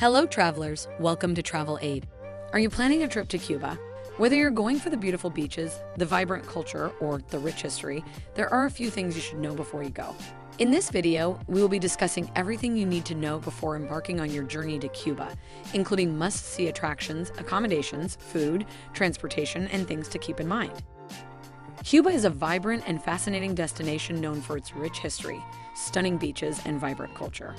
Hello travelers, welcome to Travel Aid. Are you planning a trip to Cuba? Whether you're going for the beautiful beaches, the vibrant culture, or the rich history, there are a few things you should know before you go. In this video, we will be discussing everything you need to know before embarking on your journey to Cuba, including must-see attractions, accommodations, food, transportation, and things to keep in mind. Cuba is a vibrant and fascinating destination known for its rich history, stunning beaches, and vibrant culture.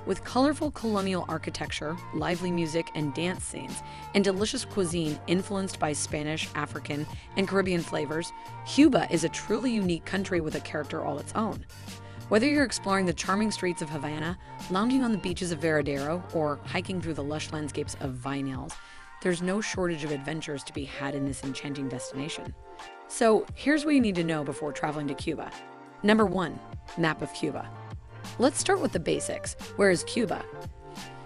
With colorful colonial architecture, lively music and dance scenes, and delicious cuisine influenced by Spanish, African, and Caribbean flavors, Cuba is a truly unique country with a character all its own. Whether you're exploring the charming streets of Havana, lounging on the beaches of Varadero, or hiking through the lush landscapes of vineyards, there's no shortage of adventures to be had in this enchanting destination. So here's what you need to know before traveling to Cuba. Number 1. Map of Cuba. Let's start with the basics. Where is Cuba?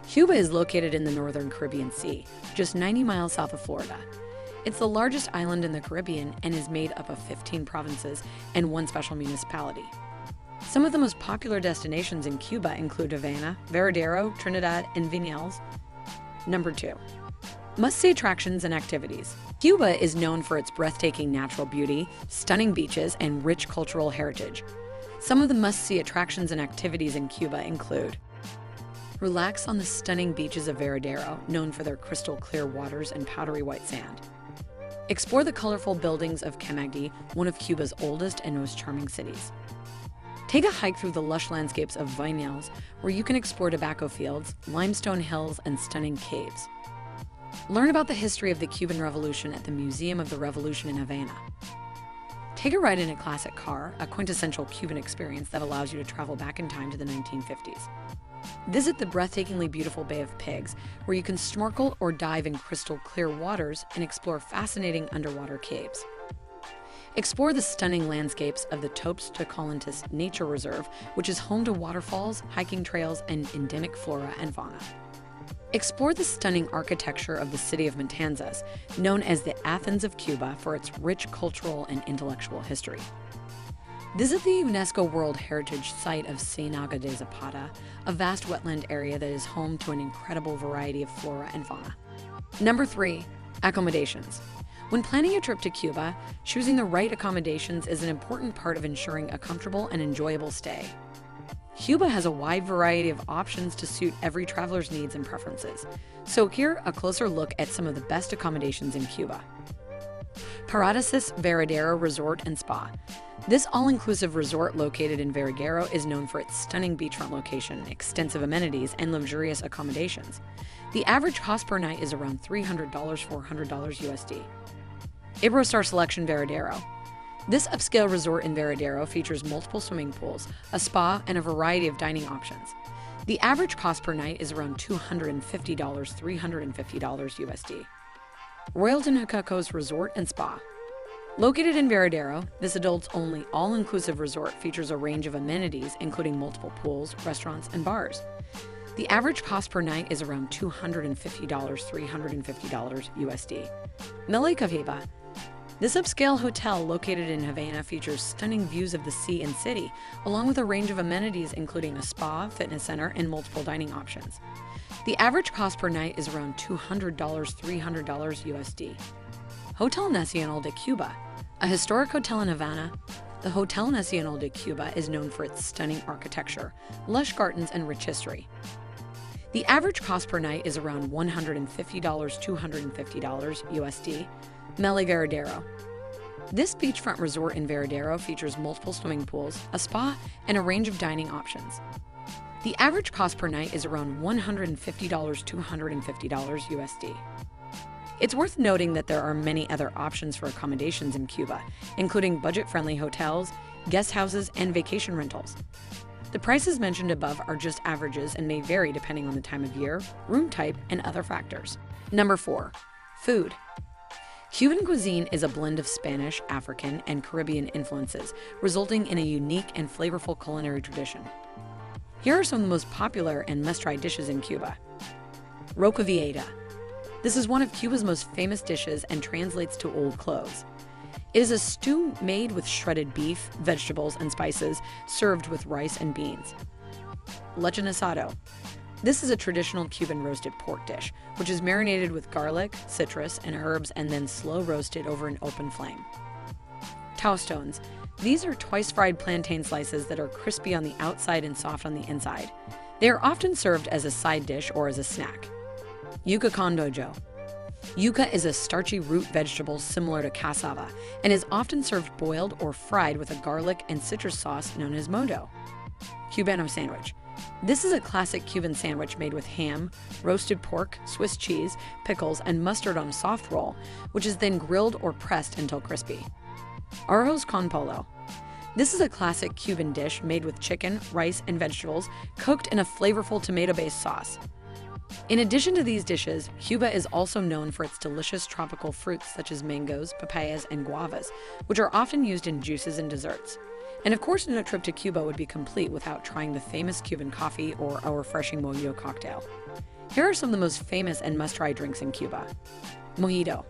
Cuba is located in the northern Caribbean Sea, just 90 miles south of Florida. It's the largest island in the Caribbean and is made up of 15 provinces and one special municipality. Some of the most popular destinations in Cuba include Havana, Varadero, Trinidad, and Vinales. Number 2. Must-see attractions and activities. Cuba is known for its breathtaking natural beauty, stunning beaches, and rich cultural heritage. Some of the must-see attractions and activities in Cuba include: relax on the stunning beaches of Varadero, known for their crystal clear waters and powdery white sand. Explore the colorful buildings of Camagüey, one of Cuba's oldest and most charming cities. Take a hike through the lush landscapes of Vinales, where you can explore tobacco fields, limestone hills, and stunning caves. Learn about the history of the Cuban Revolution at the Museum of the Revolution in Havana. Take a ride in a classic car, a quintessential Cuban experience that allows you to travel back in time to the 1950s. Visit the breathtakingly beautiful Bay of Pigs, where you can snorkel or dive in crystal clear waters and explore fascinating underwater caves. Explore the stunning landscapes of the Topes de Colintis Nature Reserve, which is home to waterfalls, hiking trails, and endemic flora and fauna. Explore the stunning architecture of the city of Matanzas, known as the Athens of Cuba for its rich cultural and intellectual history. Visit the UNESCO World Heritage Site of Ciénaga de Zapata, a vast wetland area that is home to an incredible variety of flora and fauna. Number 3. Accommodations. When planning your trip to Cuba, choosing the right accommodations is an important part of ensuring a comfortable and enjoyable stay. Cuba has a wide variety of options to suit every traveler's needs and preferences. So here, a closer look at some of the best accommodations in Cuba. Paradisus Varadero Resort and Spa. This all-inclusive resort located in Varadero is known for its stunning beachfront location, extensive amenities, and luxurious accommodations. The average cost per night is around $300 $400 USD. Iberostar Selection Varadero. This upscale resort in Varadero features multiple swimming pools, a spa, and a variety of dining options. The average cost per night is around $250 $350 USD. Royal Caco's Resort and Spa. Located in Varadero, this adults-only, all-inclusive resort features a range of amenities, including multiple pools, restaurants, and bars. The average cost per night is around $250 $350 USD. Mele Caviva. This upscale hotel located in Havana features stunning views of the sea and city, along with a range of amenities including a spa, fitness center, and multiple dining options. The average cost per night is around $200 $300 USD. Hotel Nacional de Cuba. A historic hotel in Havana, the Hotel Nacional de Cuba is known for its stunning architecture, lush gardens, and rich history. The average cost per night is around $150 $250 USD. Mele Varadero. This beachfront resort in Varadero features multiple swimming pools, a spa, and a range of dining options. The average cost per night is around $150 $250 USD. It's worth noting that there are many other options for accommodations in Cuba, including budget-friendly hotels, guest houses, and vacation rentals. The prices mentioned above are just averages and may vary depending on the time of year, room type, and other factors. Number 4. Food. Cuban cuisine is a blend of Spanish, African, and Caribbean influences, resulting in a unique and flavorful culinary tradition. Here are some of the most popular and must-try dishes in Cuba. Roca Vieja. This is one of Cuba's most famous dishes and translates to old clothes. It is a stew made with shredded beef, vegetables, and spices, served with rice and beans. Lechon asado. This is a traditional Cuban roasted pork dish, which is marinated with garlic, citrus, and herbs and then slow roasted over an open flame. Tostones. These are twice-fried plantain slices that are crispy on the outside and soft on the inside. They are often served as a side dish or as a snack. Yuca con dojo. Yuca is a starchy root vegetable similar to cassava and is often served boiled or fried with a garlic and citrus sauce known as modo. Cubano sandwich. This is a classic Cuban sandwich made with ham, roasted pork, Swiss cheese, pickles, and mustard on a soft roll, which is then grilled or pressed until crispy. Arroz con pollo. This is a classic Cuban dish made with chicken, rice, and vegetables cooked in a flavorful tomato-based sauce. In addition to these dishes, Cuba is also known for its delicious tropical fruits such as mangoes, papayas, and guavas, which are often used in juices and desserts. And of course, no trip to Cuba would be complete without trying the famous Cuban coffee or a refreshing mojito cocktail. Here are some of the most famous and must-try drinks in Cuba. Mojito.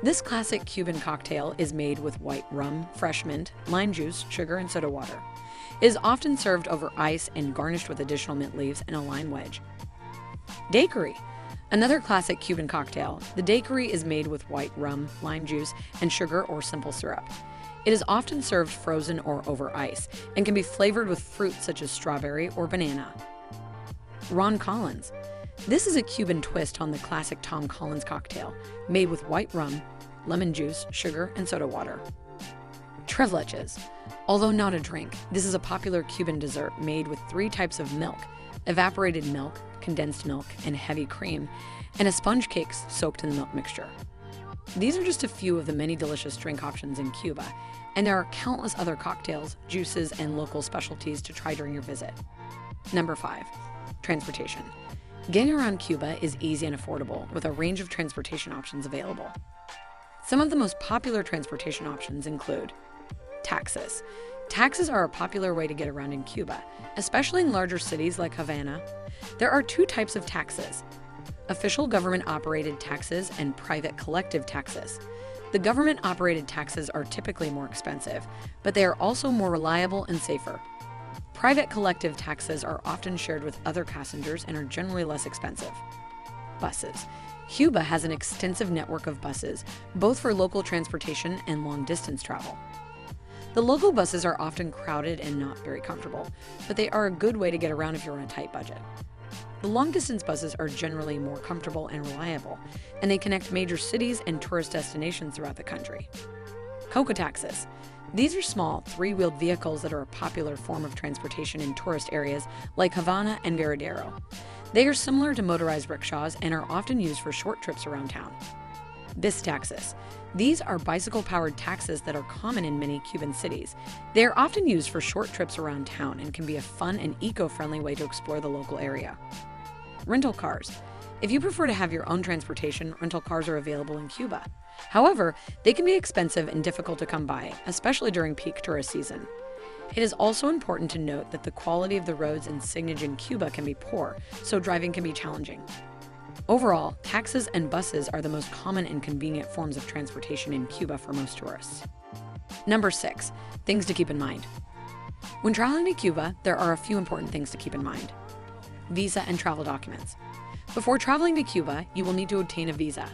This classic Cuban cocktail is made with white rum, fresh mint, lime juice, sugar, and soda water. It is often served over ice and garnished with additional mint leaves and a lime wedge. Daiquiri. Another classic Cuban cocktail, the daiquiri is made with white rum, lime juice, and sugar or simple syrup. It is often served frozen or over ice and can be flavored with fruits such as strawberry or banana. Ron Collins. This is a Cuban twist on the classic Tom Collins cocktail, made with white rum, lemon juice, sugar, and soda water. Tres leches. Although not a drink, this is a popular Cuban dessert made with 3 types of milk: evaporated milk, condensed milk, and heavy cream, and a sponge cake soaked in the milk mixture. These are just a few of the many delicious drink options in Cuba, and there are countless other cocktails, juices, and local specialties to try during your visit. Number 5. Transportation. Getting around Cuba is easy and affordable, with a range of transportation options available. Some of the most popular transportation options include taxis. Taxis are a popular way to get around in Cuba, especially in larger cities like Havana. There are 2 types of taxis: official government-operated taxis and private collective taxis. The government-operated taxis are typically more expensive, but they are also more reliable and safer. Private collective taxis are often shared with other passengers and are generally less expensive. Buses. Cuba has an extensive network of buses, both for local transportation and long-distance travel. The local buses are often crowded and not very comfortable, but they are a good way to get around if you're on a tight budget. The long-distance buses are generally more comfortable and reliable, and they connect major cities and tourist destinations throughout the country. Coco taxis. These are small, 3-wheeled vehicles that are a popular form of transportation in tourist areas like Havana and Varadero. They are similar to motorized rickshaws and are often used for short trips around town. Bici taxis. These are bicycle-powered taxis that are common in many Cuban cities. They are often used for short trips around town and can be a fun and eco-friendly way to explore the local area. Rental cars. If you prefer to have your own transportation, rental cars are available in Cuba. However, they can be expensive and difficult to come by, especially during peak tourist season. It is also important to note that the quality of the roads and signage in Cuba can be poor, so driving can be challenging. Overall, taxis and buses are the most common and convenient forms of transportation in Cuba for most tourists. Number 6. Things to keep in mind. When traveling to Cuba, there are a few important things to keep in mind. Visa and travel documents. Before traveling to Cuba, you will need to obtain a visa.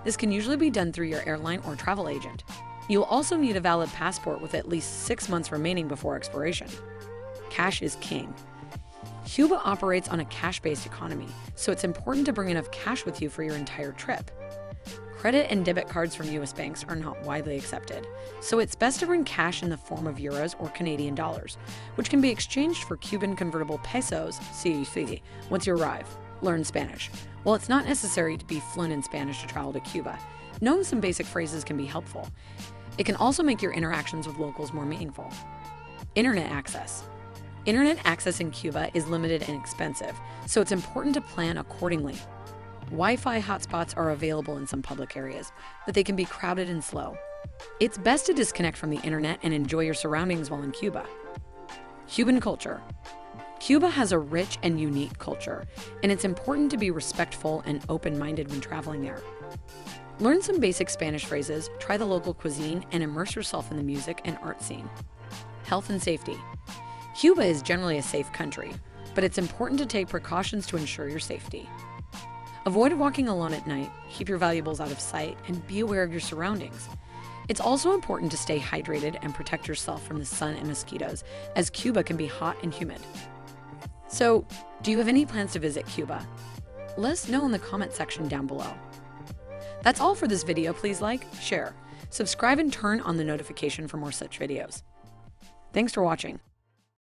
This can usually be done through your airline or travel agent. You will also need a valid passport with at least 6 months remaining before expiration. Cash is king. Cuba operates on a cash-based economy, so it's important to bring enough cash with you for your entire trip. Credit and debit cards from U.S. banks are not widely accepted, so it's best to bring cash in the form of euros or Canadian dollars, which can be exchanged for Cuban convertible pesos, CUC, once you arrive. Learn Spanish. While it's not necessary to be fluent in Spanish to travel to Cuba, knowing some basic phrases can be helpful. It can also make your interactions with locals more meaningful. Internet access. Internet access in Cuba is limited and expensive, so it's important to plan accordingly. Wi-Fi hotspots are available in some public areas, but they can be crowded and slow. It's best to disconnect from the internet and enjoy your surroundings while in Cuba. Cuban culture. Cuba has a rich and unique culture, and it's important to be respectful and open-minded when traveling there. Learn some basic Spanish phrases, try the local cuisine, and immerse yourself in the music and art scene. Health and safety. Cuba is generally a safe country. but it's important to take precautions to ensure your safety. Avoid walking alone at night, keep your valuables out of sight, and be aware of your surroundings. It's also important to stay hydrated and protect yourself from the sun and mosquitoes, as Cuba can be hot and humid. So, do you have any plans to visit Cuba? Let us know in the comment section down below. That's all for this video. Please like, share, subscribe, and turn on the notification for more such videos. Thanks for watching.